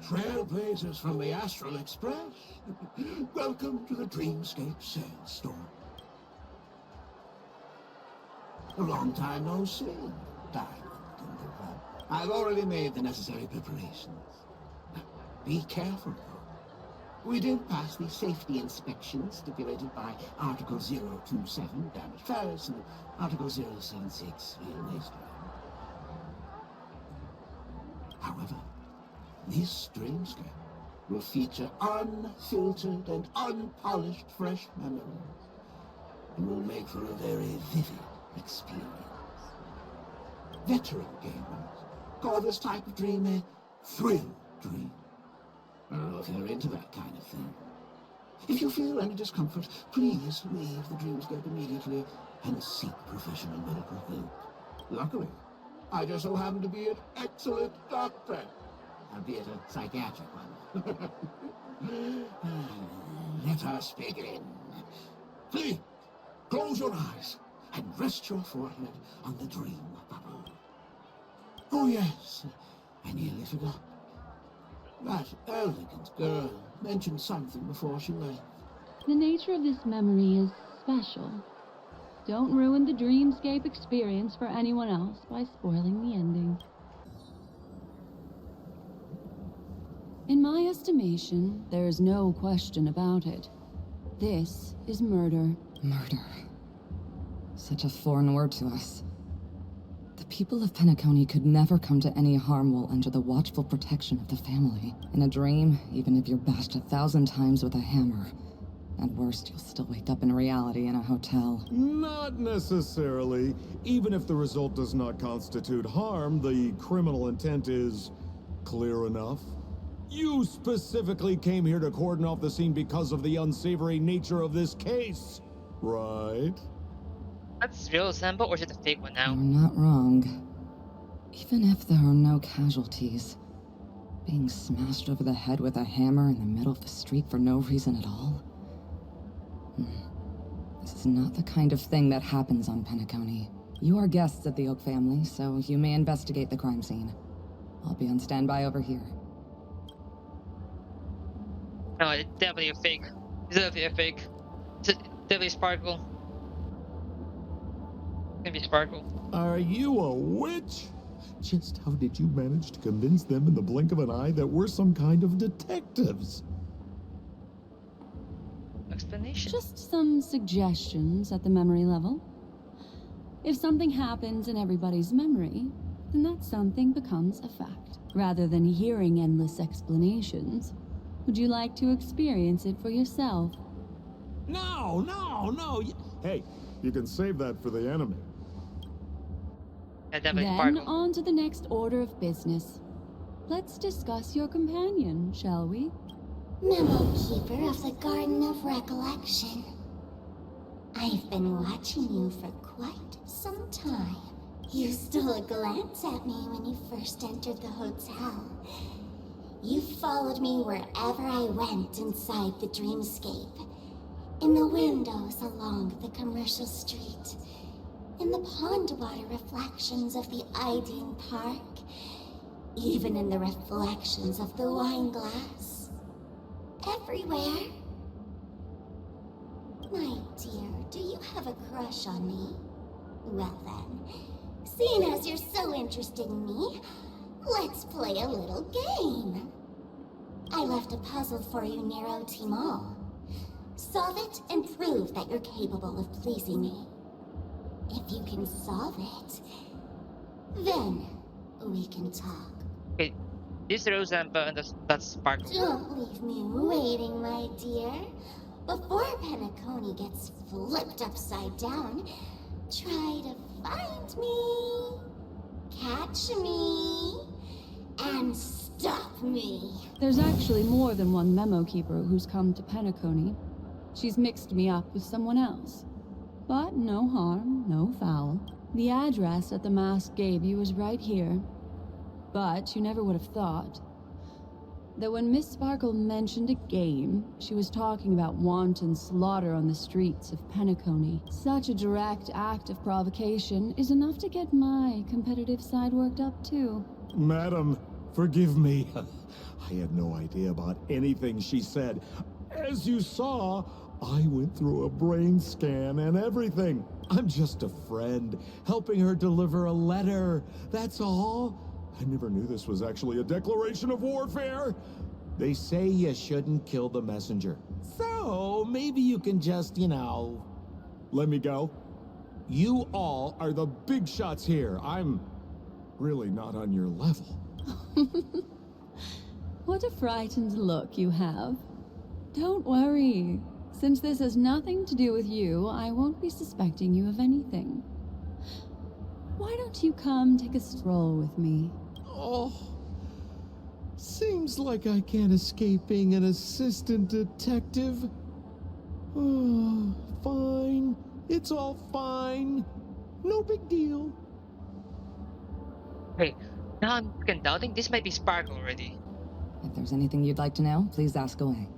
Trailblazers from the Astral Express. Welcome to the Dreamscape Sales Store. A long time no see, Diamond in the rough. I've already made the necessary preparations. Be careful, though. We did pass the safety inspection stipulated by Article 027, damaged ferrous, and Article 076, real wasteland. However, this dreamscape will feature unfiltered and unpolished fresh memories, and will make for a very vivid experience. Veteran gamers call this type of dream a thrill dream. I don't know if you're into that kind of thing. If you feel any discomfort, please leave the dreamscape immediately and seek professional medical help. Luckily, I just so happen to be an excellent doctor, albeit a psychiatric one. Let us begin. Please, close your eyes and rest your forehead on the dream bubble. Oh yes, I nearly forgot. That elegant girl mentioned something before she left. The nature of this memory is special. Don't ruin the dreamscape experience for anyone else by spoiling the ending. In my estimation, there is no question about it. This is murder. Murder. Such a foreign word to us. The people of Penacony could never come to any harm while under the watchful protection of the family. In a dream, even if you're bashed 1,000 times with a hammer, at worst, you'll still wake up in reality in a hotel. Not necessarily. Even if the result does not constitute harm, the criminal intent is clear enough. You specifically came here to cordon off the scene because of the unsavory nature of this case, right? That's real sample or is it a fake one now? You're not wrong. Even if there are no casualties, being smashed over the head with a hammer in the middle of the street for no reason at all? This is not the kind of thing that happens on Penacony. You are guests of the Oak family, so you may investigate the crime scene. I'll be on standby over here. No, it's definitely a fake. It's definitely a fake. It's definitely Sparkle. It's gonna be Sparkle. Are you a witch? Just how did you manage to convince them in the blink of an eye that we're some kind of detectives? Explanation. Just some suggestions at the memory level. If something happens in everybody's memory, then that something becomes a fact, rather than hearing endless explanations. Would you like to experience it for yourself? No. Hey, you can save that for the enemy. Yeah, definitely Then Sparkle. on to the next order of business. Let's discuss your companion, shall we? Memo Keeper of the Garden of Recollection. I've been watching you for quite some time. You stole a glance at me when you first entered the hotel. You followed me wherever I went inside the dreamscape. In the windows along the commercial street. In the pond water reflections of the Ideen Park. Even in the reflections of the wine glass. Everywhere. My dear, do you have a crush on me? Well then, seeing as you're so interested in me, let's play a little game. I left a puzzle for you near OT Mall. Solve it and prove that you're capable of pleasing me. If you can solve it, then we can talk. Okay, this Rosampa and that's Sparkle. Don't leave me waiting, my dear. Before Penacony gets flipped upside down, try to find me, catch me, and stop me. There's actually more than one memo keeper who's come to Penacony. She's mixed me up with someone else. But no harm, no foul. The address that the mask gave you is right here. But you never would have thought that when Miss Sparkle mentioned a game, she was talking about wanton slaughter on the streets of Penacony. Such a direct act of provocation is enough to get my competitive side worked up too. Madam, Forgive me. I had no idea about anything she said. As you saw, I went through a brain scan and everything. I'm just a friend, helping her deliver a letter. That's all. I never knew this was actually a declaration of warfare. They say you shouldn't kill the messenger. So, maybe you can just, let me go. You all are the big shots here. I'm really not on your level. What a frightened look you have. Don't worry. Since this has nothing to do with you, I won't be suspecting you of anything. Why don't you come take a stroll with me? Oh, seems like I can't escape being an assistant detective. Oh, fine. It's all fine. No big deal. Wait, now I'm freaking doubting this might be Sparkle already. If there's anything you'd like to know, please ask away.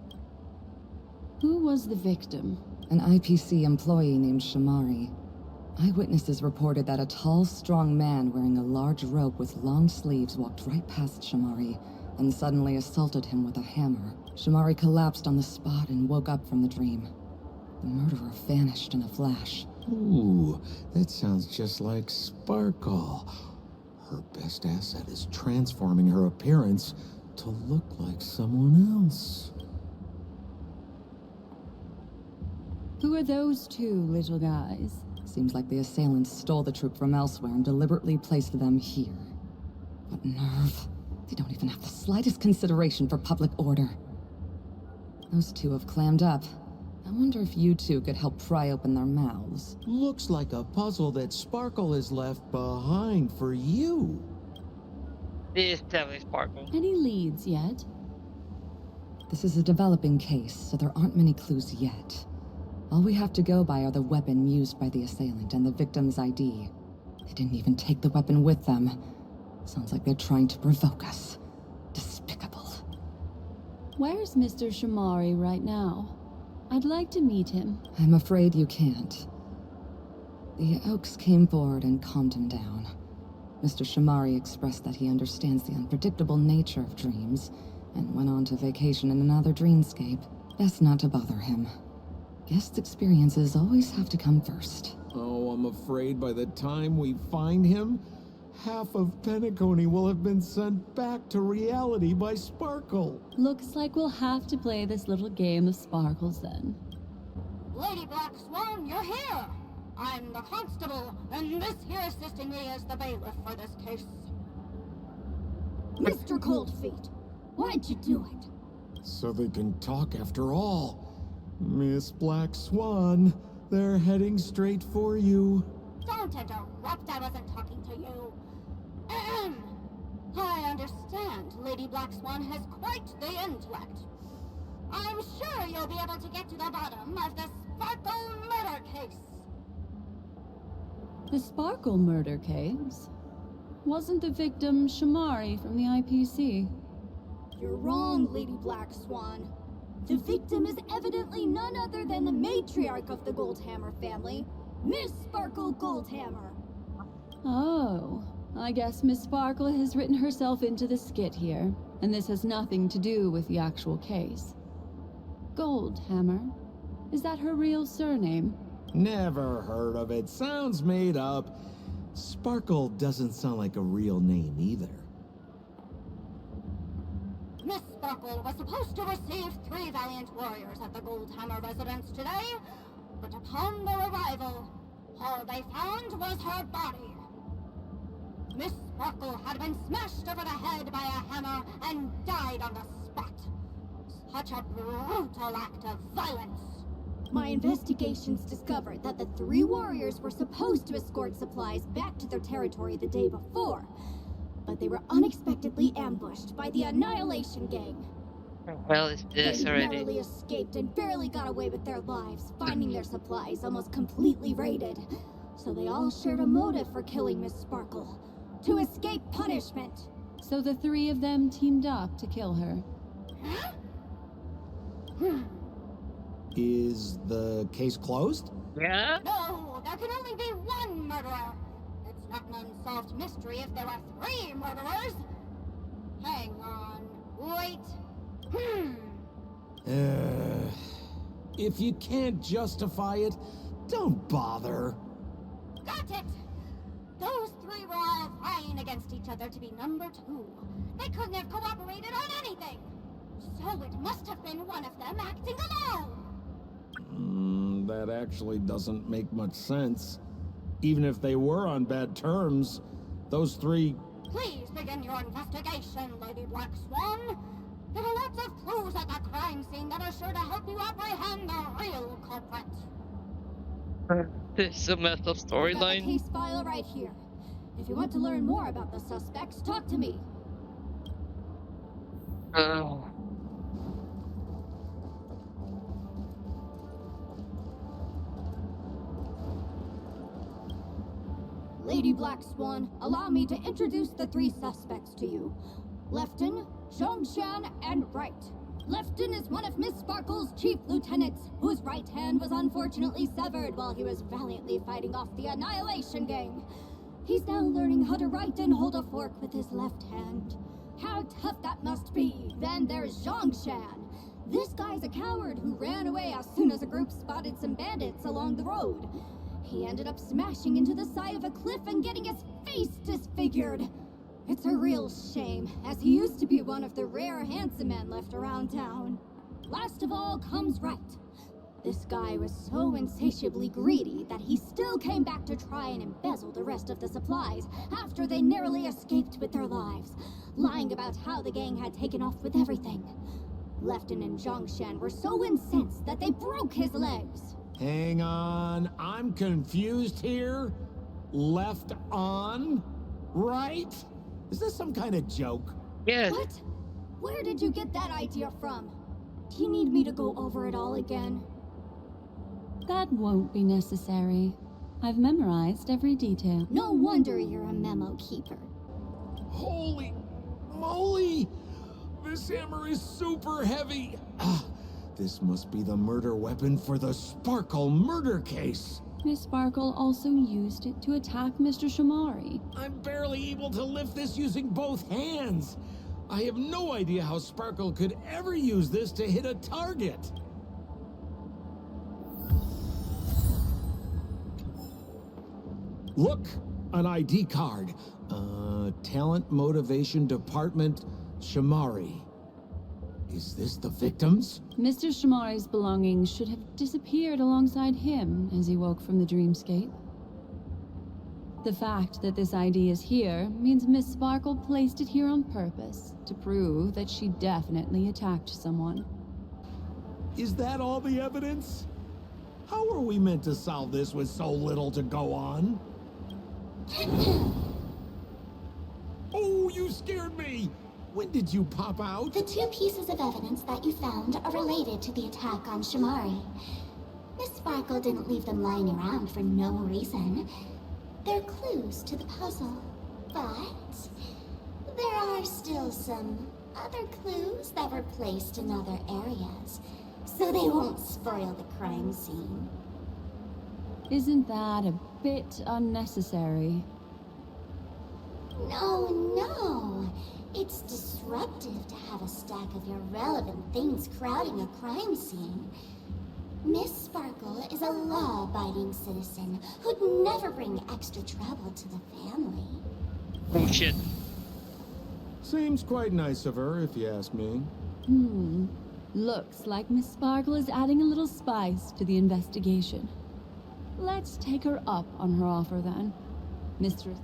Who was the victim? An IPC employee named Shamari. Eyewitnesses reported that a tall, strong man wearing a large robe with long sleeves walked right past Shamari and suddenly assaulted him with a hammer. Shamari collapsed on the spot and woke up from the dream. The murderer vanished in a flash. Ooh, that sounds just like Sparkle. Her best asset is transforming her appearance to look like someone else. Who are those two little guys? Seems like the assailants stole the troop from elsewhere and deliberately placed them here. What nerve. They don't even have the slightest consideration for public order. Those two have clammed up. I wonder if you two could help pry open their mouths. Looks like a puzzle that Sparkle has left behind for you. This is definitely Sparkle. Any leads yet? This is a developing case, so there aren't many clues yet. All we have to go by are the weapon used by the assailant and the victim's ID. They didn't even take the weapon with them. Sounds like they're trying to provoke us. Despicable. Where's Mr. Shamari right now? I'd like to meet him. I'm afraid you can't. The Oaks came forward and calmed him down. Mr. Shamari expressed that he understands the unpredictable nature of dreams, and went on to vacation in another dreamscape. Best not to bother him. Guest experiences always have to come first. Oh, I'm afraid by the time we find him, half of Penacony will have been sent back to reality by Sparkle. Looks like we'll have to play this little game of sparkles then. Lady Black Swan, you're here! I'm the constable, and this here assisting me is the bailiff for this case. Mr. Coldfeet, why'd you do it? So they can talk after all. Miss Black Swan, they're heading straight for you. Don't interrupt, I wasn't talking to you. Ahem. I understand Lady Black Swan has quite the intellect. I'm sure you'll be able to get to the bottom of the Sparkle murder case. The Sparkle murder case? Wasn't the victim Shamari from the IPC? You're wrong, Lady Black Swan. The victim is evidently none other than the matriarch of the Goldhammer family, Miss Sparkle Goldhammer. Oh, I guess Miss Sparkle has written herself into the skit here, and this has nothing to do with the actual case. Goldhammer? Is that her real surname? Never heard of it. Sounds made up. Sparkle doesn't sound like a real name either. Miss Sparkle was supposed to receive 3 valiant warriors at the Goldhammer residence today, but upon their arrival, all they found was her body. Miss Sparkle had been smashed over the head by a hammer and died on the spot. Such a brutal act of violence. My investigations discovered that the 3 warriors were supposed to escort supplies back to their territory the day before, but they were unexpectedly ambushed by the Annihilation Gang. Well, it's this They already. narrowly escaped and barely got away with their lives, finding their supplies almost completely raided. So they all shared a motive for killing Miss Sparkle, to escape punishment. So the 3 of them teamed up to kill her. Is the case closed? Yeah? No, there can only be one murderer. It's not an unsolved mystery if there are 3 murderers. Hang on. Wait. If you can't justify it, don't bother. Got it! Those three were all vying against each other to be number 2. They couldn't have cooperated on anything. So it must have been one of them acting alone. That actually doesn't make much sense. Even if they were on bad terms, those three... Please begin your investigation, Lady Black Swan. There are lots of clues at the crime scene that are sure to help you apprehend the real culprit. This is a messed up I've got the storyline. case file right here. If you want to learn more about the suspects, talk to me. Oh. Lady Black Swan, allow me to introduce the 3 suspects to you. Lefton, Zhongshan, and Wright. Lefton is one of Miss Sparkle's chief lieutenants, whose right hand was unfortunately severed while he was valiantly fighting off the Annihilation Gang. He's now learning how to write and hold a fork with his left hand. How tough that must be! Then there's Zhongshan. This guy's a coward who ran away as soon as a group spotted some bandits along the road. He ended up smashing into the side of a cliff and getting his face disfigured. It's a real shame, as he used to be one of the rare handsome men left around town. Last of all comes Wright. This guy was so insatiably greedy that he still came back to try and embezzle the rest of the supplies after they narrowly escaped with their lives, lying about how the gang had taken off with everything. Lefton and Zhongshan were so incensed that they broke his legs. Hang on, I'm confused here. Left on? Right? Is this some kind of joke? Yeah. What? Where did you get that idea from? Do you need me to go over it all again? That won't be necessary. I've memorized every detail. No wonder you're a memo keeper. Holy moly! This hammer is super heavy. This must be the murder weapon for the Sparkle murder case. Miss Sparkle also used it to attack Mr. Shamari. I'm barely able to lift this using both hands. I have no idea how Sparkle could ever use this to hit a target. Look, an ID card. Talent Motivation Department, Shamari. Is this the victims? Mr. Shamari's belongings should have disappeared alongside him as he woke from the dreamscape. The fact that this ID is here means Miss Sparkle placed it here on purpose to prove that she definitely attacked someone. Is that all the evidence? How are we meant to solve this with so little to go on? Oh, you scared me! When did you pop out? The 2 pieces of evidence that you found are related to the attack on Shamari. Miss Sparkle didn't leave them lying around for no reason. They're clues to the puzzle. But there are still some other clues that were placed in other areas, so they won't spoil the crime scene. Isn't that a bit unnecessary? No. It's disruptive to have a stack of irrelevant things crowding a crime scene. Miss Sparkle is a law-abiding citizen who'd never bring extra trouble to the family. Oh shit. Seems quite nice of her, if you ask me. Looks like Miss Sparkle is adding a little spice to the investigation. Let's take her up on her offer then. Mistress...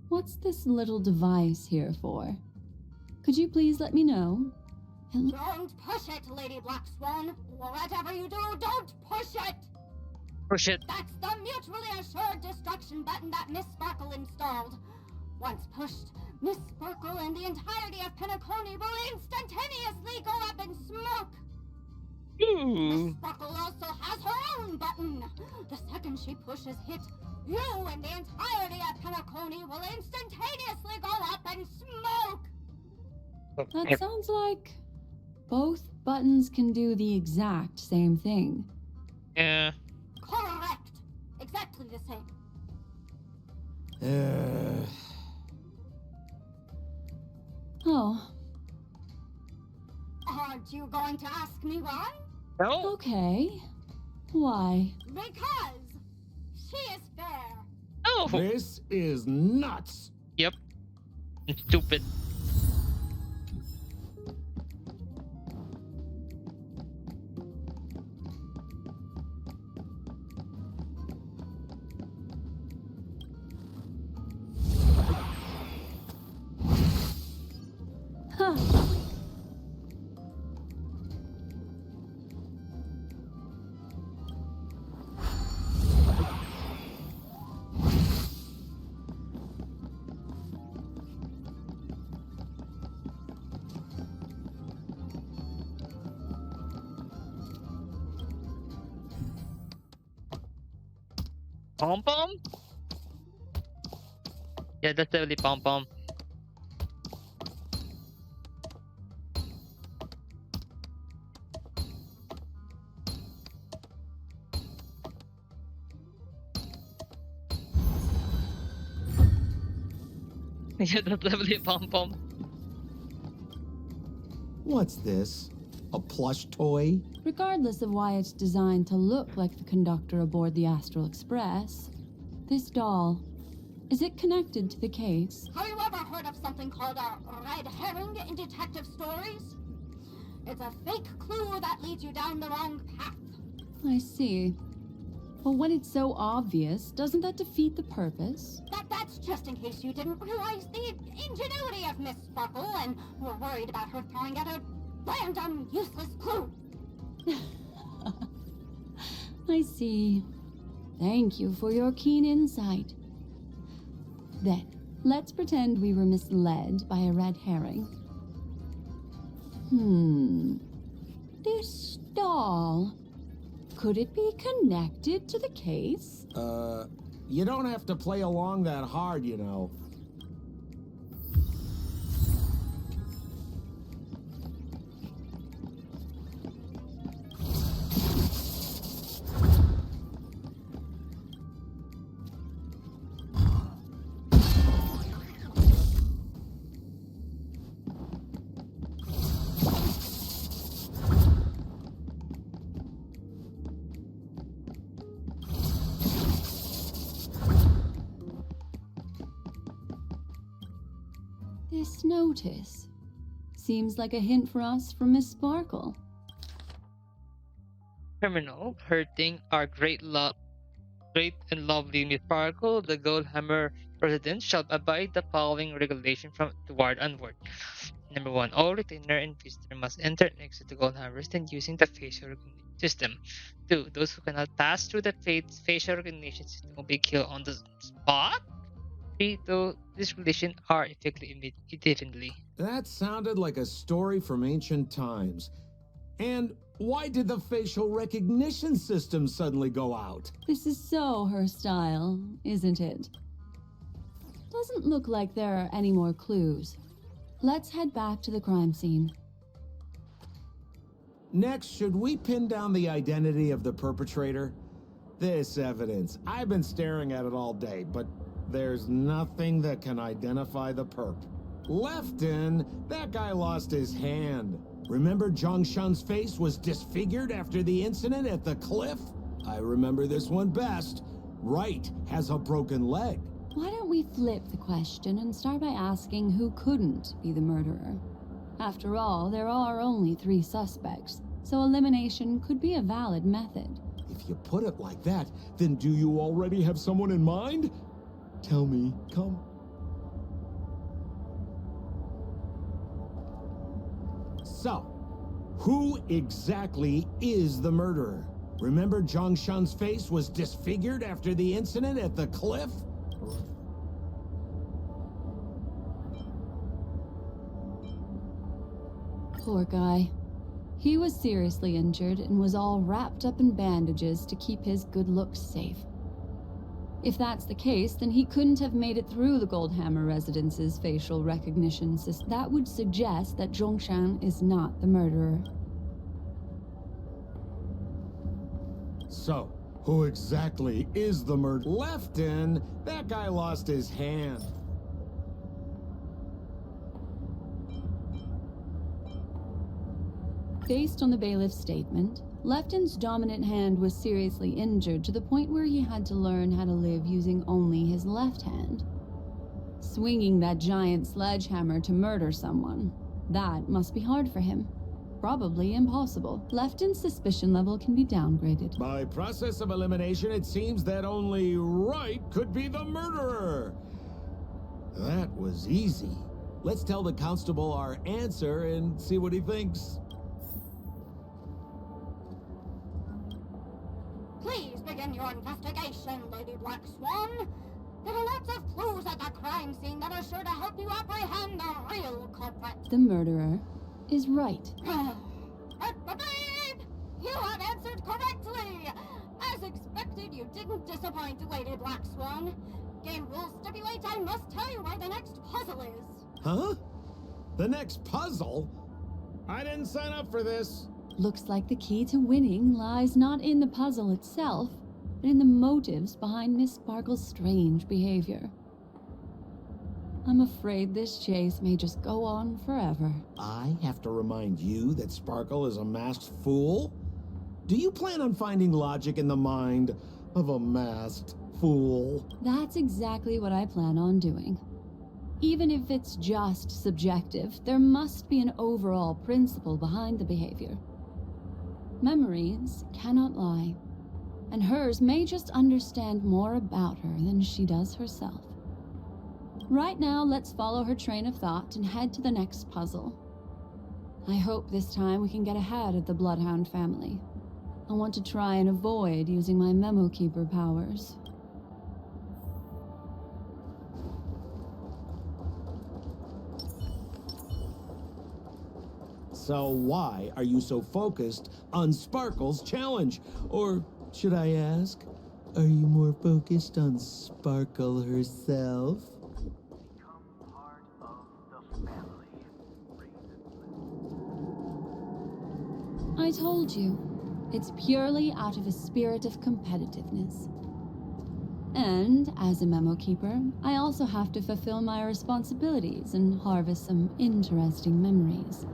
What's this little device here for? Could you please let me know? Don't push it, Lady Black Swan. Whatever you do, don't push it! Oh shit. That's the mutually assured destruction button that Miss Sparkle installed. Once pushed, Miss Sparkle and the entirety of Penacony will instantaneously go up in smoke. Miss Sparkle also has her own wrong button. The second she pushes hit, you and the entirety of Penacony will instantaneously go up and smoke. That sounds like both buttons can do the exact same thing. Yeah. Correct. Exactly the same. Oh, Aren't you going to ask me why? No. okay. Why? Because she is fair. Oh. This is nuts. Yep. Stupid. Huh. Pom pom? Yeah, that's definitely pom pom. Yeah, that's definitely pom pom. What's this? A plush toy? Regardless of why it's designed to look like the conductor aboard the Astral Express, this doll, is it connected to the case? Have you ever heard of something called a red herring in detective stories? It's a fake clue that leads you down the wrong path. I see. But when it's so obvious, doesn't that defeat the purpose? That's just in case you didn't realize the ingenuity of Miss Sparkle and were worried about her throwing out a random, useless clue. I see. Thank you for your keen insight. Then, let's pretend we were misled by a red herring. This doll. Could it be connected to the case? You don't have to play along that hard, you know. This notice seems like a hint for us from Miss Sparkle. Criminal hurting our great and lovely Miss Sparkle, the Goldhammer President, shall abide the following regulation from toward onward. Number 1. All retainer and visitor must enter and exit the Goldhammer Resident using the facial recognition system. 2. Those who cannot pass through the facial recognition system will be killed on the spot. 3. Though these regulations are effectively indefinitely. That sounded like a story from ancient times. And why did the facial recognition system suddenly go out? This is so her style, isn't it? Doesn't look like there are any more clues. Let's head back to the crime scene. Next, should we pin down the identity of the perpetrator? This evidence, I've been staring at it all day, but there's nothing that can identify the perp. Lefton, that guy lost his hand. Remember Zhongshan's face was disfigured after the incident at the cliff? I remember this one best. Wright has a broken leg. Why don't we flip the question and start by asking who couldn't be the murderer? After all, there are only 3 suspects, so elimination could be a valid method. If you put it like that, then do you already have someone in mind? Tell me, come. So, who exactly is the murderer? Remember Zhongshan's face was disfigured after the incident at the cliff? Poor guy. He was seriously injured and was all wrapped up in bandages to keep his good looks safe. If that's the case, then he couldn't have made it through the Goldhammer residence's facial recognition system. That would suggest that Zhongshan is not the murderer. So, who exactly is the murderer? Lefton? That guy lost his hand. Based on the bailiff's statement, Lefton's dominant hand was seriously injured to the point where he had to learn how to live using only his left hand. Swinging that giant sledgehammer to murder someone, that must be hard for him. Probably impossible. Lefton's suspicion level can be downgraded. By process of elimination, it seems that only Wright could be the murderer. That was easy. Let's tell the constable our answer and see what he thinks. Please begin your investigation, Lady Black Swan. There are lots of clues at the crime scene that are sure to help you apprehend the real culprit. The murderer is Wright. Babe! You have answered correctly! As expected, you didn't disappoint, Lady Black Swan. Game rules stipulate I must tell you where the next puzzle is. Huh? The next puzzle? I didn't sign up for this. Looks like the key to winning lies not in the puzzle itself, but in the motives behind Miss Sparkle's strange behavior. I'm afraid this chase may just go on forever. I have to remind you that Sparkle is a masked fool? Do you plan on finding logic in the mind of a masked fool? That's exactly what I plan on doing. Even if it's just subjective, there must be an overall principle behind the behavior. Memories cannot lie, and hers may just understand more about her than she does herself. Right now, let's follow her train of thought and head to the next puzzle. I hope this time we can get ahead of the Bloodhound family. I want to try and avoid using my Memo Keeper powers. So why are you so focused on Sparkle's challenge? Or should I ask, are you more focused on Sparkle herself? I told you, it's purely out of a spirit of competitiveness. And as a Memo Keeper, I also have to fulfill my responsibilities and harvest some interesting memories.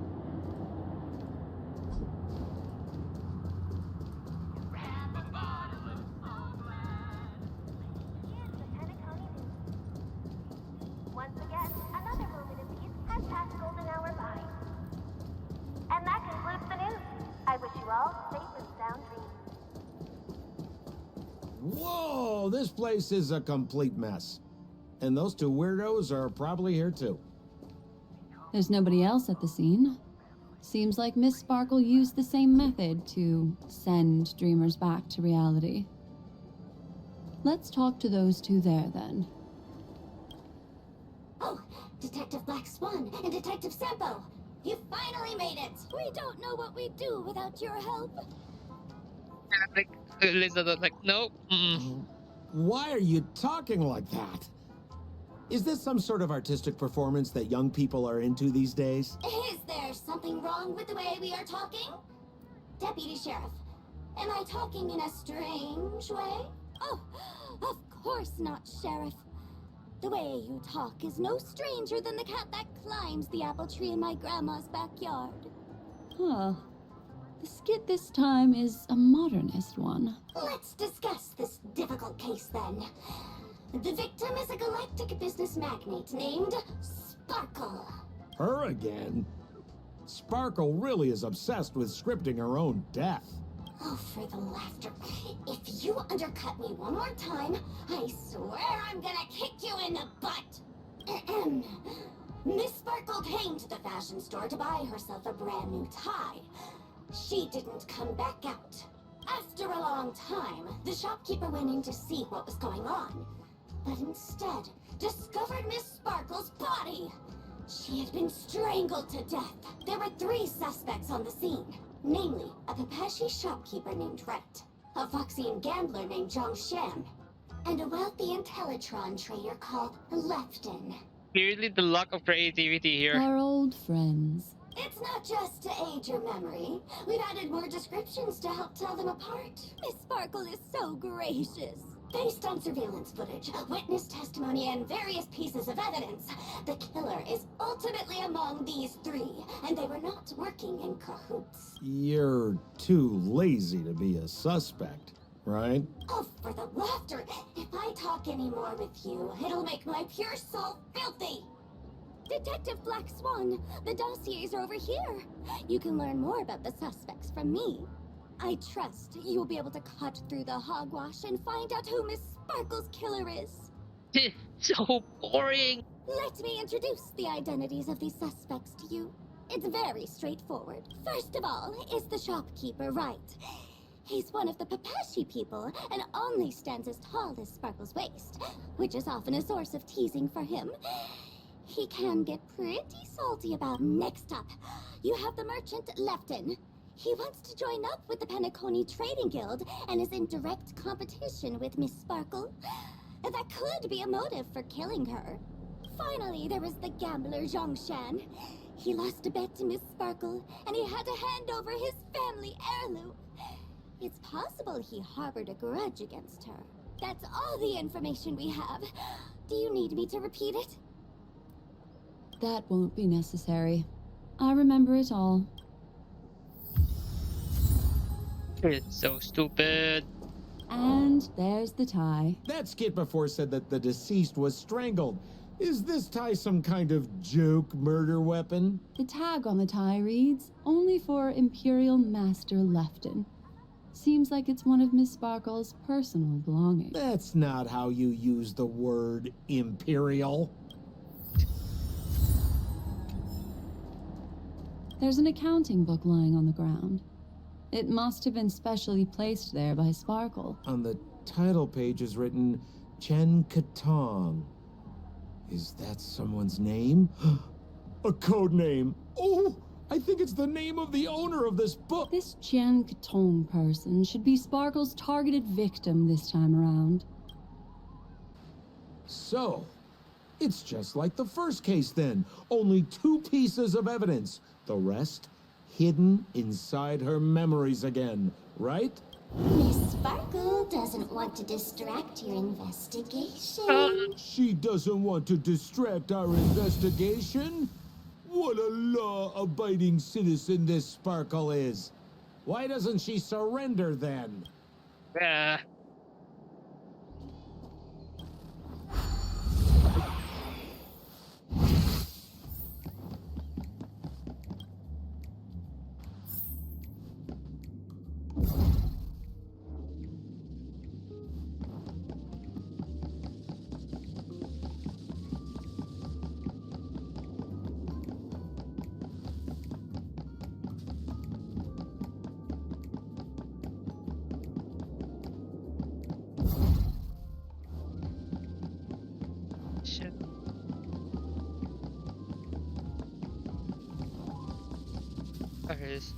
Once again, another moment of peace has passed golden hour by. And that concludes the news. I wish you all safe and sound dreams. Whoa, this place is a complete mess. And those two weirdos are probably here too. There's nobody else at the scene. Seems like Miss Sparkle used the same method to send dreamers back to reality. Let's talk to those two there then. Oh, Detective Black Swan and Detective Sampo! You finally made it! We don't know what we'd do without your help. Like, Elizabeth, like, no. Why are you talking like that? Is this some sort of artistic performance that young people are into these days? Is there something wrong with the way we are talking? Deputy Sheriff, am I talking in a strange way? Oh, of course not, Sheriff. The way you talk is no stranger than the cat that climbs the apple tree in my grandma's backyard. Huh. The skit this time is a modernist one. Let's discuss this difficult case then. The victim is a galactic business magnate named Sparkle. Her again? Sparkle really is obsessed with scripting her own death. Oh, for the laughter. If you undercut me one more time, I swear I'm gonna kick you in the butt. Ahem. Miss Sparkle came to the fashion store to buy herself a brand new tie. She didn't come back out. After a long time, the shopkeeper went in to see what was going on, but instead discovered Miss Sparkle's body. She had been strangled to death. There were 3 suspects on the scene. Namely, a Papashi shopkeeper named Wright, a Foxian gambler named Zhongshan, and a wealthy Intellitron trader called Lefton. Clearly, the lack of creativity here. Our old friends. It's not just to aid your memory. We've added more descriptions to help tell them apart. Miss Sparkle is so gracious. Based on surveillance footage, witness testimony, and various pieces of evidence, the killer is ultimately among these three, and they were not working in cahoots. You're too lazy to be a suspect, right? Oh, for the laughter! If I talk any more with you, it'll make my pure soul filthy! Detective Black Swan, the dossiers are over here. You can learn more about the suspects from me. I trust you'll be able to cut through the hogwash and find out who Miss Sparkle's killer is. So boring. Let me introduce the identities of these suspects to you. It's very straightforward. First of all is the shopkeeper, Wright. He's one of the Papashi people and only stands as tall as Sparkle's waist, which is often a source of teasing for him. He can get pretty salty about. Next up, you have the merchant Lefton. He wants to join up with the Penacony Trading Guild and is in direct competition with Miss Sparkle. That could be a motive for killing her. Finally, there is the gambler Zhongshan. He lost a bet to Miss Sparkle, and he had to hand over his family heirloom. It's possible he harbored a grudge against her. That's all the information we have. Do you need me to repeat it? That won't be necessary. I remember it all. It's so stupid. And there's the tie. That skit before said that the deceased was strangled. Is this tie some kind of joke murder weapon? The tag on the tie reads, "Only for Imperial Master Lefton." Seems like it's one of Miss Sparkle's personal belongings. That's not how you use the word imperial. There's an accounting book lying on the ground. It must have been specially placed there by Sparkle. On the title page is written Chen Katong. Is that someone's name? A code name. Oh, I think it's the name of the owner of this book. This Jian Katong person should be Sparkle's targeted victim this time around. So, it's just like the first case then. Only 2 pieces of evidence. The rest hidden inside her memories again, right? Miss Sparkle doesn't want to distract your investigation. She doesn't want to distract our investigation? What a law-abiding citizen this Sparkle is. Why doesn't she surrender then? Yeah. Shit. There it is.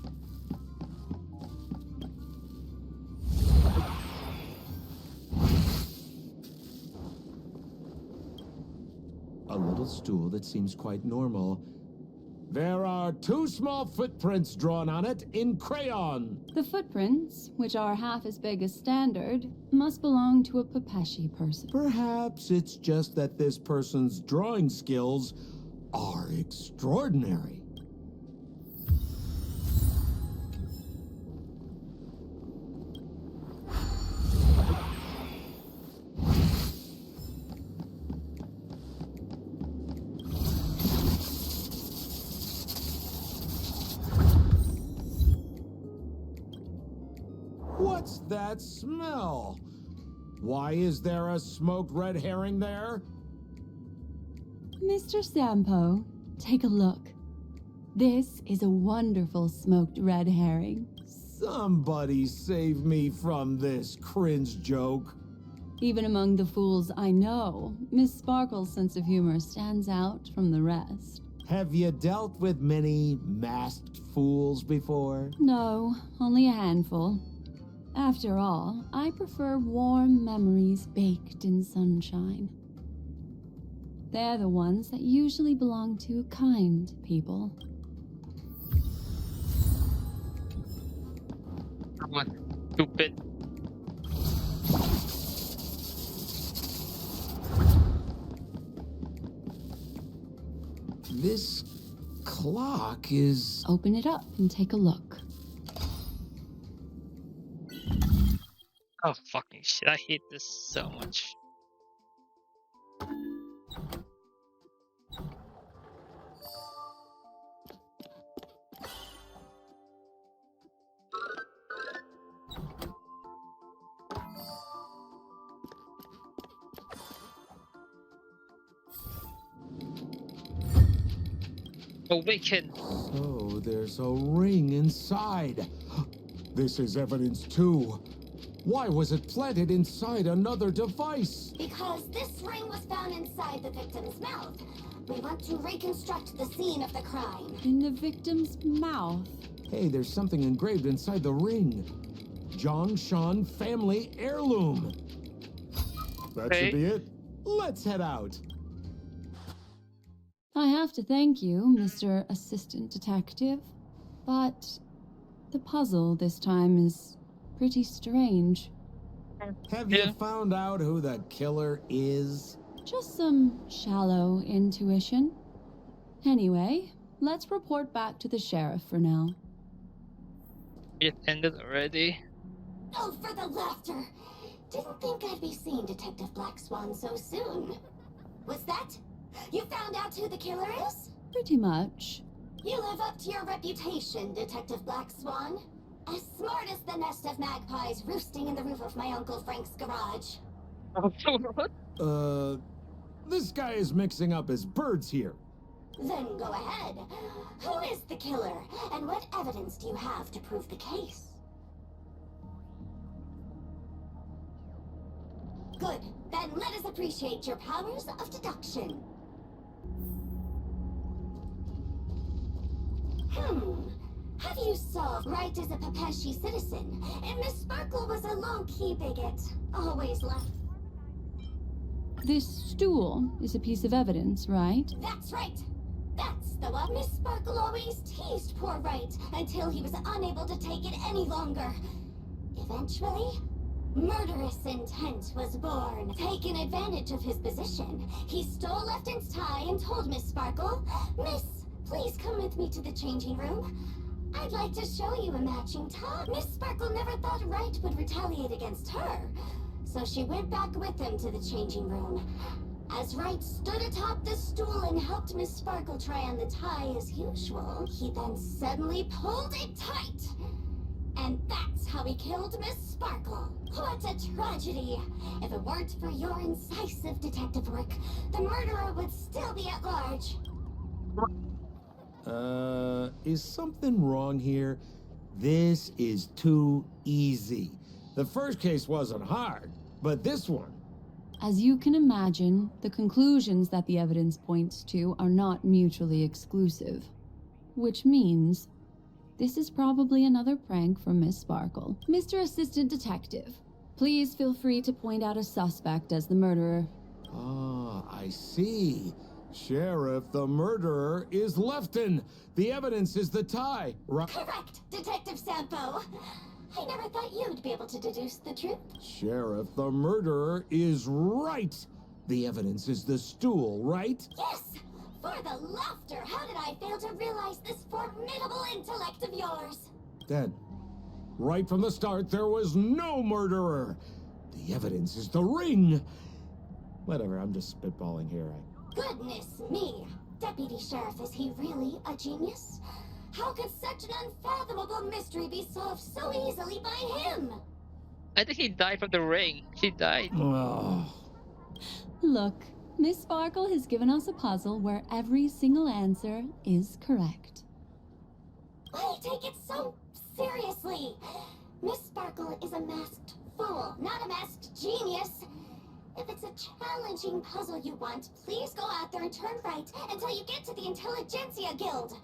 A little stool that seems quite normal. There are 2 small footprints drawn on it in crayon. The footprints, which are half as big as standard, must belong to a Papashi person. Perhaps it's just that this person's drawing skills are extraordinary. What's that smell? Why is there a smoked red herring there? Mr. Sampo, take a look. This is a wonderful smoked red herring. Somebody save me from this cringe joke. Even among the fools I know, Miss Sparkle's sense of humor stands out from the rest. Have you dealt with many masked fools before? No, only a handful. After all, I prefer warm memories baked in sunshine. They're the ones that usually belong to kind people. Come on, stupid. This clock is... Open it up and take a look. Oh, fucking shit. I hate this so much. Awaken. So there's a ring inside. This is evidence too. Why was it planted inside another device? Because this ring was found inside the victim's mouth. We want to reconstruct the scene of the crime. In the victim's mouth. Hey, there's something engraved inside the ring. Zhongshan family heirloom. That should be it. Let's head out. I have to thank you, Mr. Assistant Detective, but the puzzle this time is pretty strange. Have you found out who the killer is? Just some shallow intuition. Anyway, let's report back to the sheriff for now. It ended already. Oh, for the laughter! Didn't think I'd be seeing Detective Black Swan so soon. What's that? You found out who the killer is? Pretty much. You live up to your reputation, Detective Black Swan. As smart as the nest of magpies roosting in the roof of my Uncle Frank's garage. This guy is mixing up his birds here. Then go ahead. Who is the killer, and what evidence do you have to prove the case? Good. Then let us appreciate your powers of deduction. Have you solved right as a Papeshi citizen? And Miss Sparkle was a low-key bigot. Always left. This stool is a piece of evidence, right? That's right. That's the one. Miss Sparkle always teased poor Wright until he was unable to take it any longer. Eventually, murderous intent was born. Taking advantage of his position, he stole Lefton's tie and told Miss Sparkle, "Miss, please come with me to the changing room. I'd like to show you a matching tie." Miss Sparkle never thought Wright would retaliate against her, so she went back with him to the changing room. As Wright stood atop the stool and helped Miss Sparkle try on the tie as usual, he then suddenly pulled it tight. And that's how he killed Miss Sparkle. What a tragedy! If it weren't for your incisive detective work, the murderer would still be at large. Is something wrong here? This is too easy. The first case wasn't hard, but this one... As you can imagine, the conclusions that the evidence points to are not mutually exclusive. Which means, this is probably another prank from Miss Sparkle. Mr. Assistant Detective, please feel free to point out a suspect as the murderer. Ah, I see. Sheriff, the murderer is Lefton. The evidence is the tie, right? Correct, Detective Sampo. I never thought you'd be able to deduce the truth. Sheriff, the murderer is right. The evidence is the stool, right? Yes! For the laughter, how did I fail to realize this formidable intellect of yours? Then, right from the start, there was no murderer. The evidence is the ring. Whatever, I'm just spitballing here. Goodness me! Deputy Sheriff, is he really a genius? How could such an unfathomable mystery be solved so easily by him? I think he died from the ring. He died. Look, Miss Sparkle has given us a puzzle where every single answer is correct. I take it so seriously. Miss Sparkle is a masked fool, not a masked genius. If it's a challenging puzzle you want, please go out there and turn right until you get to the Intelligentsia Guild.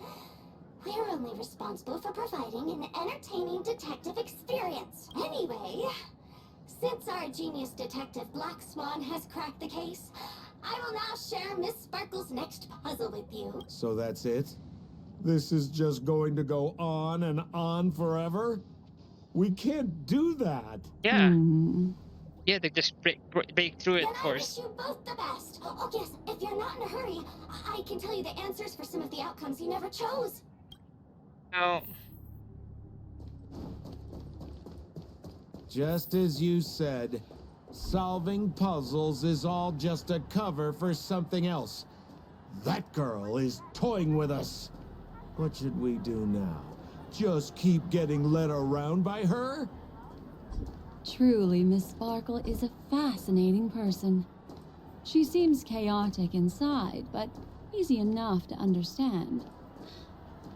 We're only responsible for providing an entertaining detective experience. Anyway, since our genius detective Black Swan has cracked the case, I will now share Miss Sparkle's next puzzle with you. So that's it? This is just going to go on and on forever? We can't do that. Yeah, Hmm. yeah, they just break through it, Then of I course. wish you both the best. Oh yes, if you're not in a hurry, I can tell you the answers for some of the outcomes you never chose. Now, Just as you said, solving puzzles is all just a cover for something else. That girl is toying with us. What should we do now? Just keep getting led around by her? Truly, Miss Sparkle is a fascinating person. She seems chaotic inside, but easy enough to understand.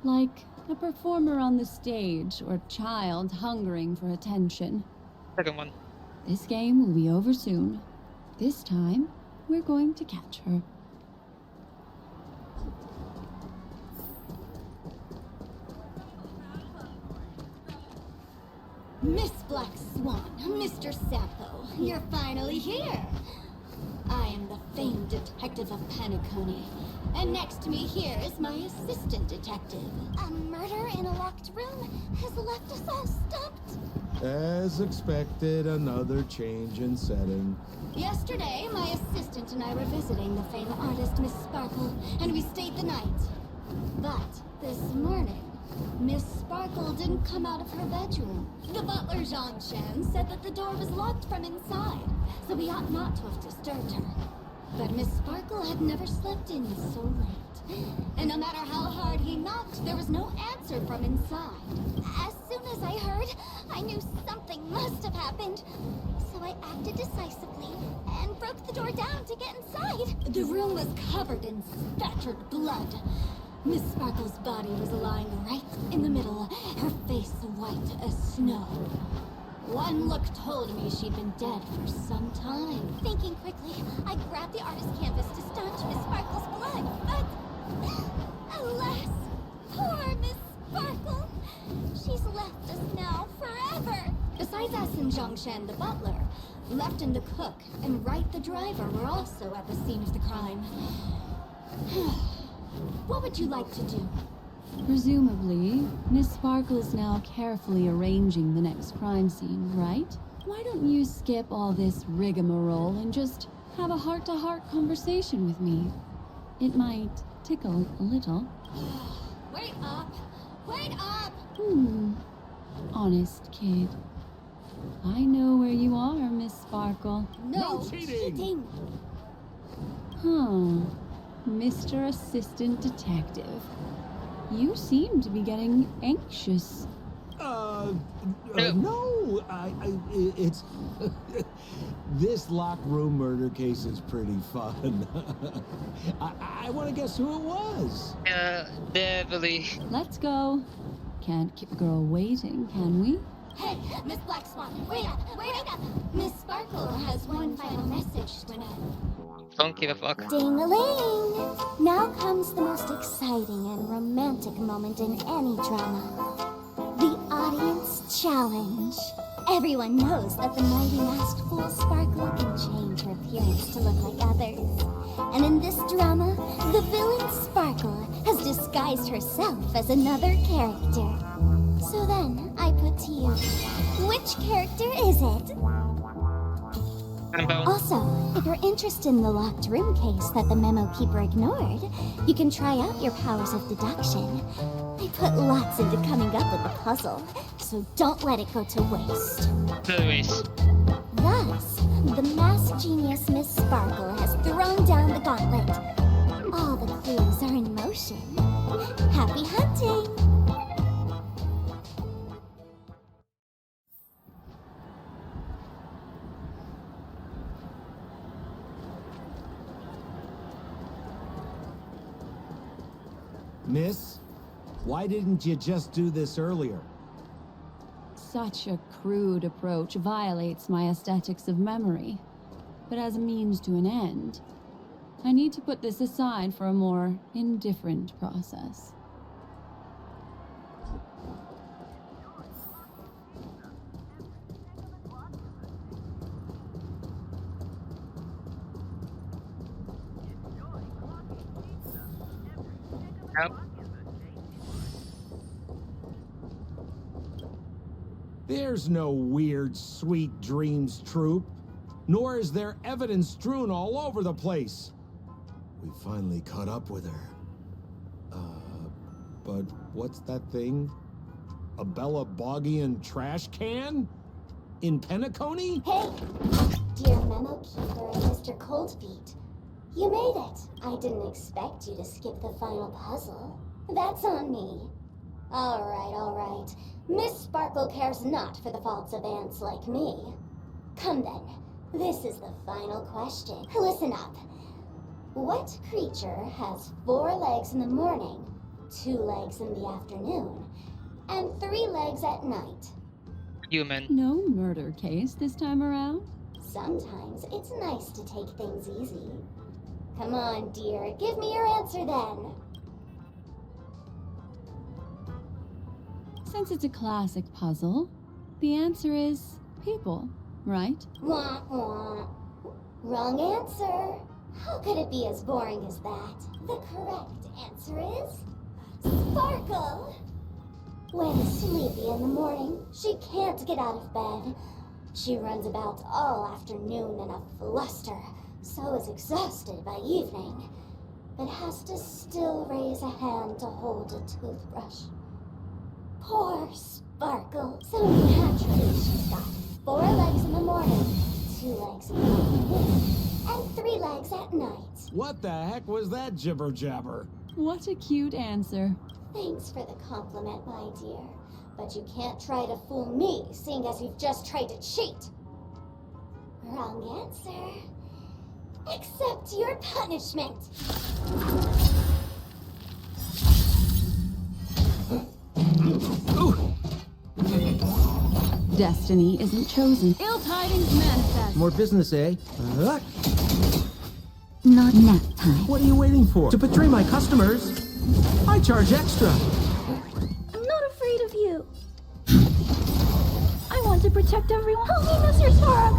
Like a performer on the stage or child hungering for attention. second one. This game will be over soon. This time, we're going to catch her. Miss Black Swan, Mr. Sampo, you're finally here. I am the famed detective of Penacony, and next to me here is my assistant detective. A murder in a locked room has left us all stumped. As expected, another change in setting. Yesterday, my assistant and I were visiting the famed artist Miss Sparkle, and we stayed the night. But this morning, Miss Sparkle didn't come out of her bedroom. The butler, Jean-Chen, said that the door was locked from inside, so we ought not to have disturbed her. But Miss Sparkle had never slept in so late. And no matter how hard he knocked, there was no answer from inside. As soon as I heard, I knew something must have happened. So I acted decisively and broke the door down to get inside. The room was covered in spattered blood. Miss Sparkle's body was lying right in the middle, her face white as snow. One look told me she'd been dead for some time. Thinking quickly, I grabbed the artist canvas to staunch Miss Sparkle's blood, but alas, poor Miss Sparkle. She's left us now forever. Besides us and Zhongshan the butler, Lefton the cook, and Wright the driver were also at the scene of the crime. What would you like to do? Presumably, Miss Sparkle is now carefully arranging the next crime scene, right? Why don't you skip all this rigmarole and just have a heart-to-heart conversation with me? It might tickle a little. Wait up! Wait up! Honest kid. I know where you are, Miss Sparkle. No cheating! Huh. Mr. Assistant Detective. You seem to be getting anxious. No, it's... This locked room murder case is pretty fun. I want to guess who it was. Definitely. Let's go. Can't keep a girl waiting, can we? Hey, Miss Black Swan, wait up! Wait up! Miss Sparkle has one final message to Don't give a fuck. Ding-a-ling! Now comes the most exciting and romantic moment in any drama. The audience challenge. Everyone knows that the mighty masked fool Sparkle can change her appearance to look like others. And in this drama, the villain Sparkle has disguised herself as another character. So then, I put to you, which character is it? Also, if you're interested in the locked room case that the memo keeper ignored, you can try out your powers of deduction. I put lots into coming up with the puzzle, so don't let it go to waste. Anyways, Thus, the masked genius Miss Sparkle has thrown down the gauntlet. All the clues are in motion. Happy hunting! Miss, why didn't you just do this earlier? Such a crude approach violates my aesthetics of memory. but as a means to an end. I need to put this aside for a more indifferent process. Yep. There's no weird, sweet dreams troop, nor is there evidence strewn all over the place. We finally caught up with her. But what's that thing? A Bella Boggian trash can? In Penacony? Hey, dear Memo Keeper and Mr. Coldfeet. You made it. I didn't expect you to skip the final puzzle. That's on me. All right. Miss Sparkle cares not for the faults of ants like me. Come then. This is the final question. Listen up. What creature has 4 legs in the morning, 2 legs in the afternoon, and 3 legs at night? Human. No murder case this time around? Sometimes it's nice to take things easy. Come on, dear. Give me your answer then. Since it's a classic puzzle, the answer is people, right? Wah, wah. Wrong answer. How could it be as boring as that? The correct answer is Sparkle. When sleepy in the morning, she can't get out of bed. She runs about all afternoon in a fluster, so is exhausted by evening, but has to still raise a hand to hold a toothbrush. Poor Sparkle. So naturally, she's got 4 legs in the morning, 2 legs in the afternoon, and 3 legs at night. What the heck was that jibber jabber? What a cute answer. Thanks for the compliment, my dear. But you can't try to fool me, seeing as you've just tried to cheat. Wrong answer. Accept your punishment. Destiny isn't chosen. Ill tidings manifest. More business, eh? Not nap time. What are you waiting for? To betray my customers? I charge extra. I'm not afraid of you. I want to protect everyone. Help me, Mr. Spark!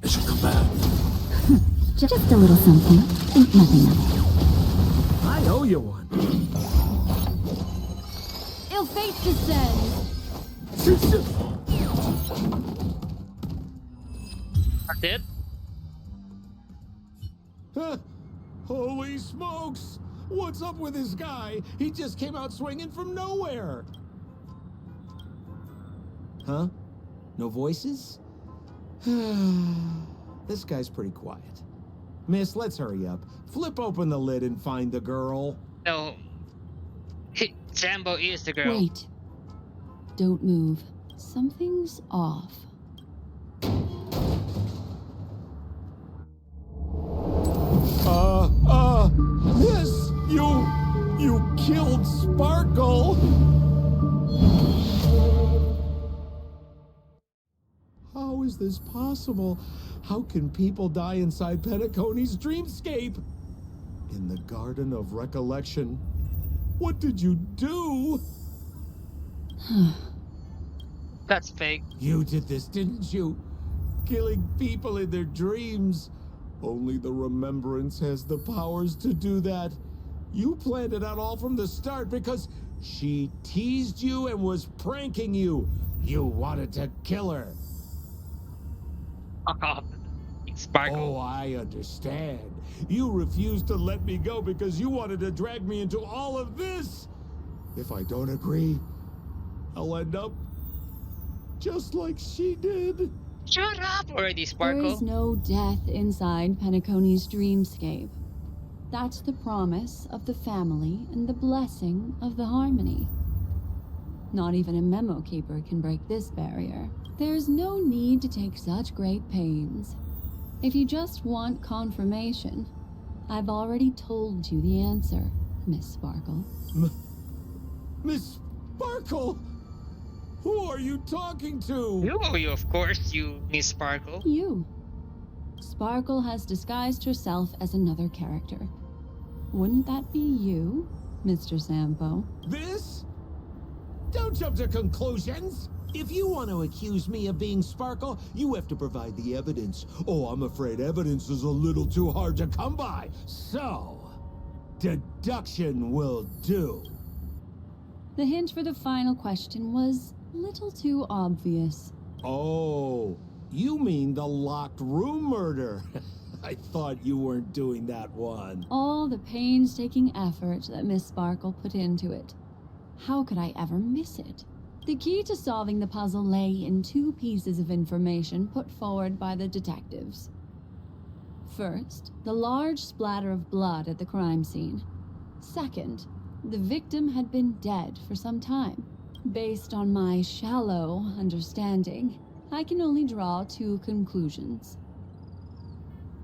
I should come back. Just a little something. Think nothing of it. I owe you one. Ill fate descends. That's it? Huh? Holy smokes! What's up with this guy? He just came out swinging from nowhere. Huh? No voices? This guy's pretty quiet. Miss, let's hurry up. Flip open the lid and find the girl. No. Jambo is the girl. Wait. Don't move. Something's off. Miss, you killed Sparkle. How is this possible? How can people die inside Penacony's dreamscape? In the Garden of Recollection. What did you do? That's fake. You did this, didn't you? Killing people in their dreams. Only the Remembrance has the powers to do that. You planned it out all from the start because she teased you and was pranking you. You wanted to kill her. Sparkle. Oh, I understand. You refused to let me go because you wanted to drag me into all of this. If I don't agree, I'll end up just like she did. Shut up already, There Sparkle. is no death inside Penacony's dreamscape. That's the promise of the family and the blessing of the harmony. Not even a memo keeper can break this barrier. There's no need to take such great pains. If you just want confirmation, I've already told you the answer, Miss Sparkle. Miss Sparkle! Who are you talking to? You, of course, you Miss Sparkle. You. Sparkle has disguised herself as another character. Wouldn't that be you, Mr. Sampo? This? Don't jump to conclusions! If you want to accuse me of being Sparkle, you have to provide the evidence. Oh, I'm afraid evidence is a little too hard to come by. So, deduction will do. The hint for the final question was a little too obvious. Oh, you mean the locked room murder? I thought you weren't doing that one. All the painstaking effort that Miss Sparkle put into it. How could I ever miss it? The key to solving the puzzle lay in two pieces of information put forward by the detectives. First, the large splatter of blood at the crime scene. Second, the victim had been dead for some time. Based on my shallow understanding, I can only draw two conclusions.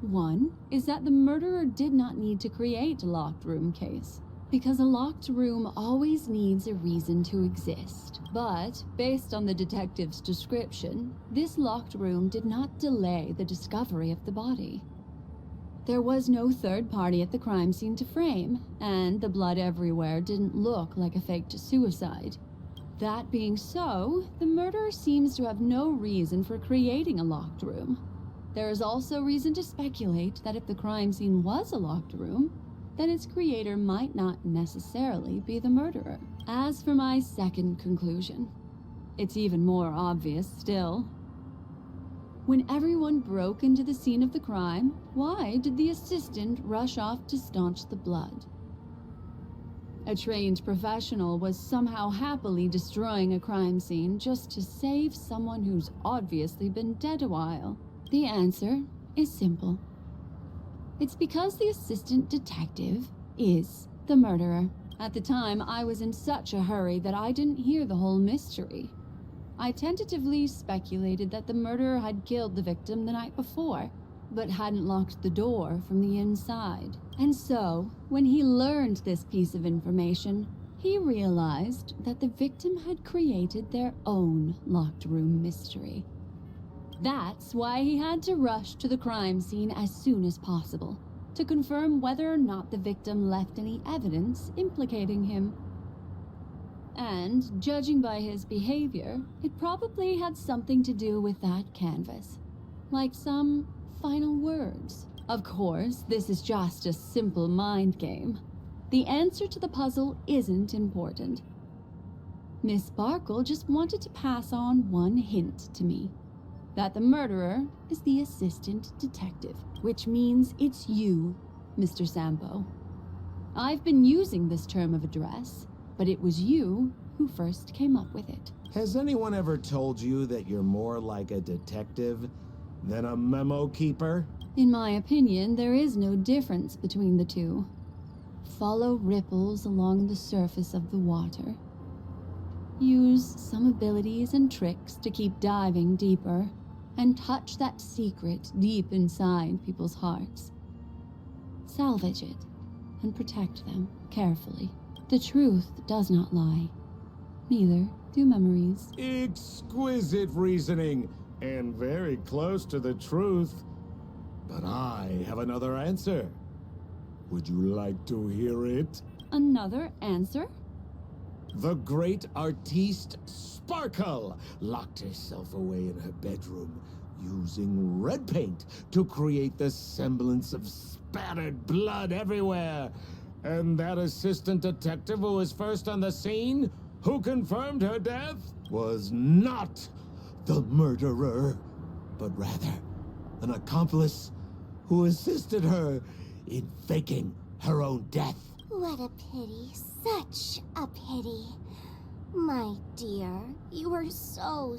One is that the murderer did not need to create a locked room case, because a locked room always needs a reason to exist. But, based on the detective's description, this locked room did not delay the discovery of the body. There was no third party at the crime scene to frame, and the blood everywhere didn't look like a faked suicide. That being so, the murderer seems to have no reason for creating a locked room. There is also reason to speculate that if the crime scene was a locked room, then its creator might not necessarily be the murderer. As for my second conclusion, it's even more obvious still. When everyone broke into the scene of the crime, why did the assistant rush off to staunch the blood? A trained professional was somehow happily destroying a crime scene just to save someone who's obviously been dead a while. The answer is simple. It's because the assistant detective is the murderer. At the time, I was in such a hurry that I didn't hear the whole mystery. I tentatively speculated that the murderer had killed the victim the night before, but hadn't locked the door from the inside. And so, when he learned this piece of information, he realized that the victim had created their own locked room mystery. That's why he had to rush to the crime scene as soon as possible, to confirm whether or not the victim left any evidence implicating him. And, judging by his behavior, it probably had something to do with that canvas. Like some final words. Of course, this is just a simple mind game. The answer to the puzzle isn't important. Miss Sparkle just wanted to pass on one hint to me. That the murderer is the assistant detective, which means it's you, Mr. Sampo. I've been using this term of address, but it was you who first came up with it. Has anyone ever told you that you're more like a detective than a memo keeper? In my opinion, there is no difference between the two. Follow ripples along the surface of the water. Use some abilities and tricks to keep diving deeper, and touch that secret deep inside people's hearts. Salvage it, and protect them carefully. The truth does not lie. Neither do memories. Exquisite reasoning, and very close to the truth. But I have another answer. Would you like to hear it? Another answer? The great artiste Sparkle locked herself away in her bedroom using red paint to create the semblance of spattered blood everywhere. And that assistant detective who was first on the scene, who confirmed her death, was not the murderer, but rather an accomplice who assisted her in faking her own death. What a pity. Such a pity. My dear, you were so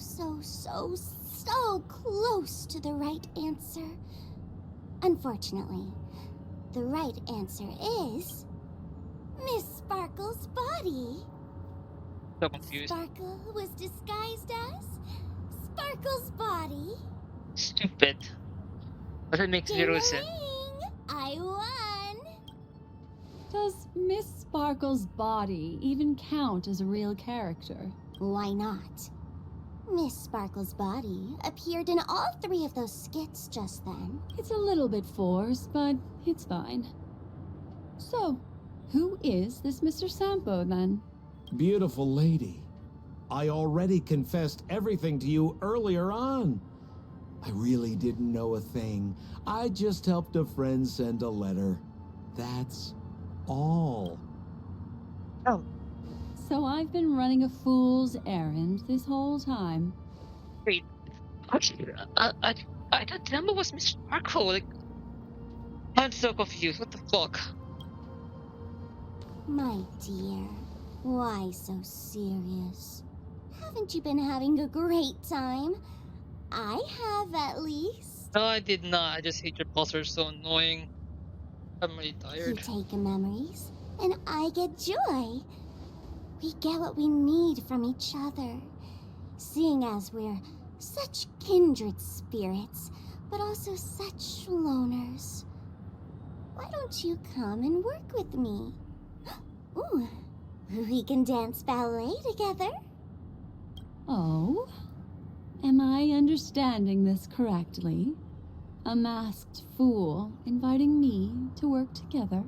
close to the right answer. Unfortunately, the right answer is Miss Sparkle's body. So confused. Sparkle was disguised as Sparkle's body. Stupid. But it makes zero sense. Ding-a-ling! I won! Does Miss Sparkle's body even count as a real character? Why not? Miss Sparkle's body appeared in all 3 of those skits just then. It's a little bit forced, but it's fine. So, who is this Mr. Sampo, then? Beautiful lady. I already confessed everything to you earlier on. I really didn't know a thing. I just helped a friend send a letter. That's all. Oh, So I've been running a fool's errand this whole time. wait. Actually, I thought Dumbo was Miss Sparkle. Like, I'm so confused. What the fuck? My dear, why so serious? Haven't you been having a great time? I have, at least. No, I did not. I just hate your pulse are so annoying. I'm really You tired. take memories, and I get joy. We get what we need from each other, seeing as we're such kindred spirits, but also such loners. Why don't you come and work with me? Ooh, we can dance ballet together. Oh? Am I understanding this correctly? A masked fool inviting me to work together?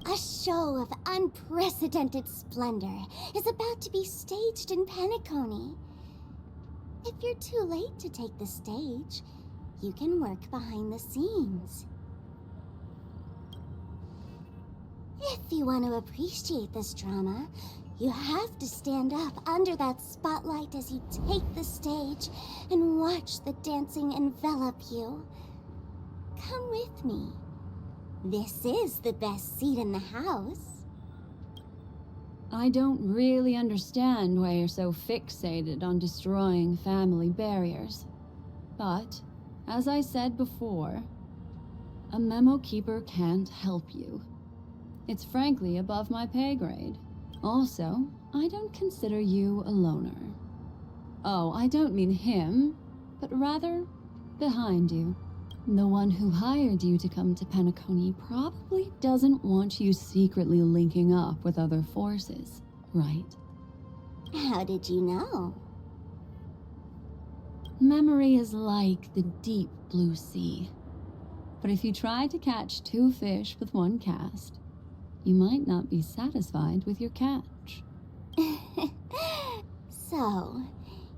A show of unprecedented splendor is about to be staged in Penacony. If you're too late to take the stage, you can work behind the scenes. If you want to appreciate this drama, you have to stand up under that spotlight as you take the stage and watch the dancing envelop you. Come with me. This is the best seat in the house. I don't really understand why you're so fixated on destroying family barriers. But, as I said before, a memo keeper can't help you. It's frankly above my pay grade. Also, I don't consider you a loner. Oh, I don't mean him, but rather behind you. The one who hired you to come to Penacony probably doesn't want you secretly linking up with other forces, right? How did you know? Memory is like the deep blue sea. But if you try to catch 2 fish with 1 cast, you might not be satisfied with your catch. So,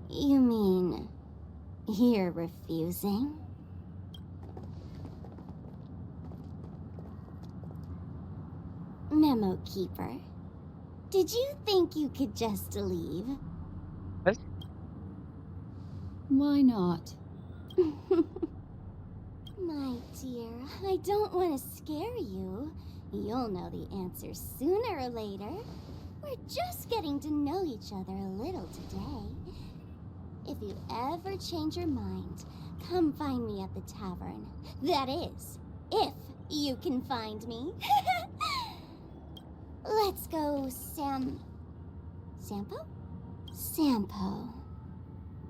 you mean you're refusing? Memo Keeper, did you think you could just leave? What? Why not? My dear, I don't want to scare you. You'll know the answer sooner or later. We're just getting to know each other a little today. If you ever change your mind, come find me at the tavern. That is, if you can find me. Let's go, Sampo? Sampo.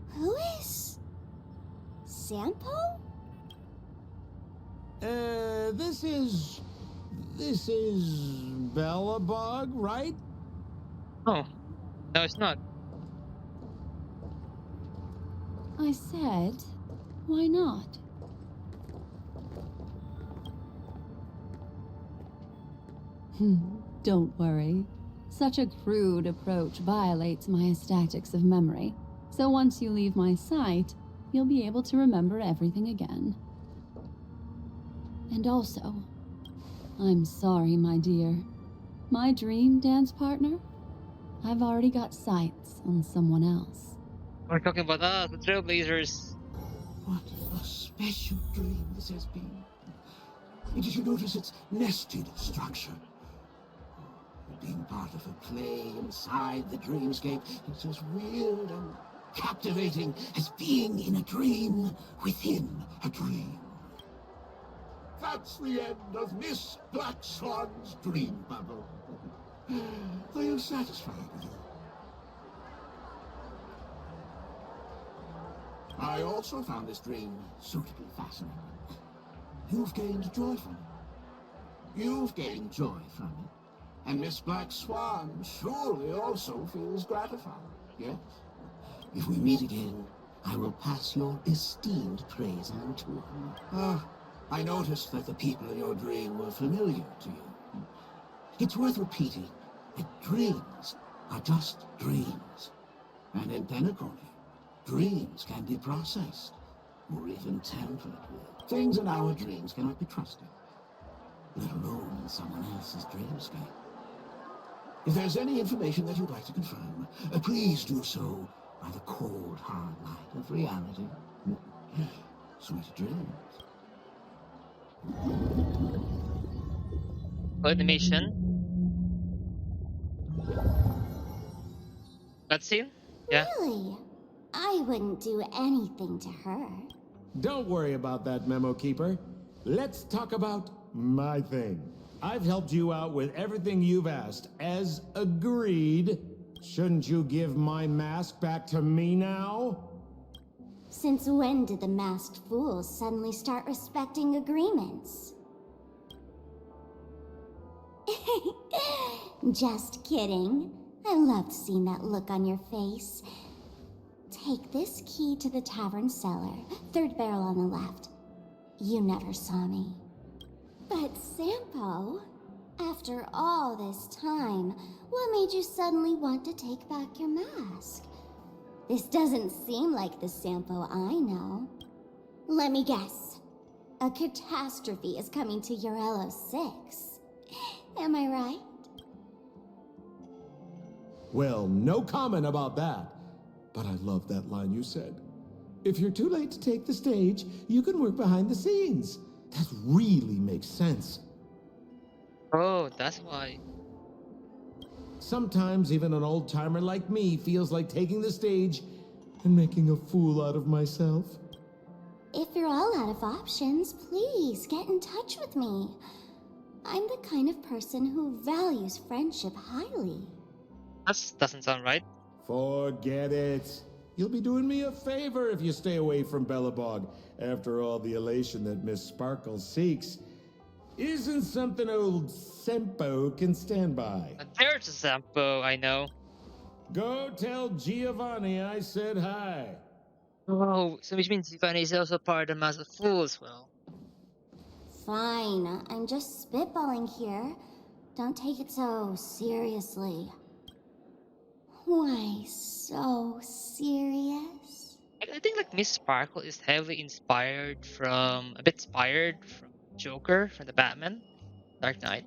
Who is Sampo? This is Bellabug, right? Oh, no, it's not. I said, why not? Don't worry. Such a crude approach violates my statics of memory. So once you leave my sight, you'll be able to remember everything again. And also, I'm sorry, my dear. My dream dance partner? I've already got sights on someone else. We're talking about us, the Trailblazers. What a special dream this has been. Did you notice its nested structure? Being part of a play inside the dreamscape is as weird and captivating as being in a dream within a dream. That's the end of Miss Black Swan's dream bubble. Are you satisfied with it? I also found this dream suitably fascinating. You've gained joy from it. You've gained joy from it. And Miss Black Swan surely also feels gratified, yes? If we meet again, I will pass your esteemed praise on to him. I noticed that the people in your dream were familiar to you. It's worth repeating that dreams are just dreams. And in Penacony, dreams can be processed, or even tampered with. Things in our dreams cannot be trusted, let alone in someone else's dreamscape. If there's any information that you'd like to confirm, please do so by the cold, hard light of reality. Sweet dreams. Animation. Cutscene? Yeah. Really? I wouldn't do anything to her. Don't worry about that, Memo Keeper. Let's talk about my thing. I've helped you out with everything you've asked, as agreed. Shouldn't you give my mask back to me now? Since when did the masked fools suddenly start respecting agreements? Just kidding. I loved seeing that look on your face. Take this key to the tavern cellar, third barrel on the left. You never saw me. But Sampo, after all this time, what made you suddenly want to take back your mask? This doesn't seem like the Sampo I know. Let me guess. A catastrophe is coming to Urello 6. Am I right? Well, no comment about that. But I love that line you said. If you're too late to take the stage, you can work behind the scenes. That really makes sense. Oh, that's why. Sometimes even an old-timer like me feels like taking the stage and making a fool out of myself. If you're all out of options, please get in touch with me. I'm the kind of person who values friendship highly. That doesn't sound right. Forget it. You'll be doing me a favor if you stay away from Bellabog. After all, the elation that Miss Sparkle seeks isn't something old Sempo can stand by. There's a Zampo, I know. Go tell Giovanni I said hi. Oh, so which means Tiffany is also part of the Mass of Fools as well. Fine, I'm just spitballing here. Don't take it so seriously. Why so serious? I think like Miss Sparkle is heavily inspired from a bit inspired from Joker from the Batman Dark Knight.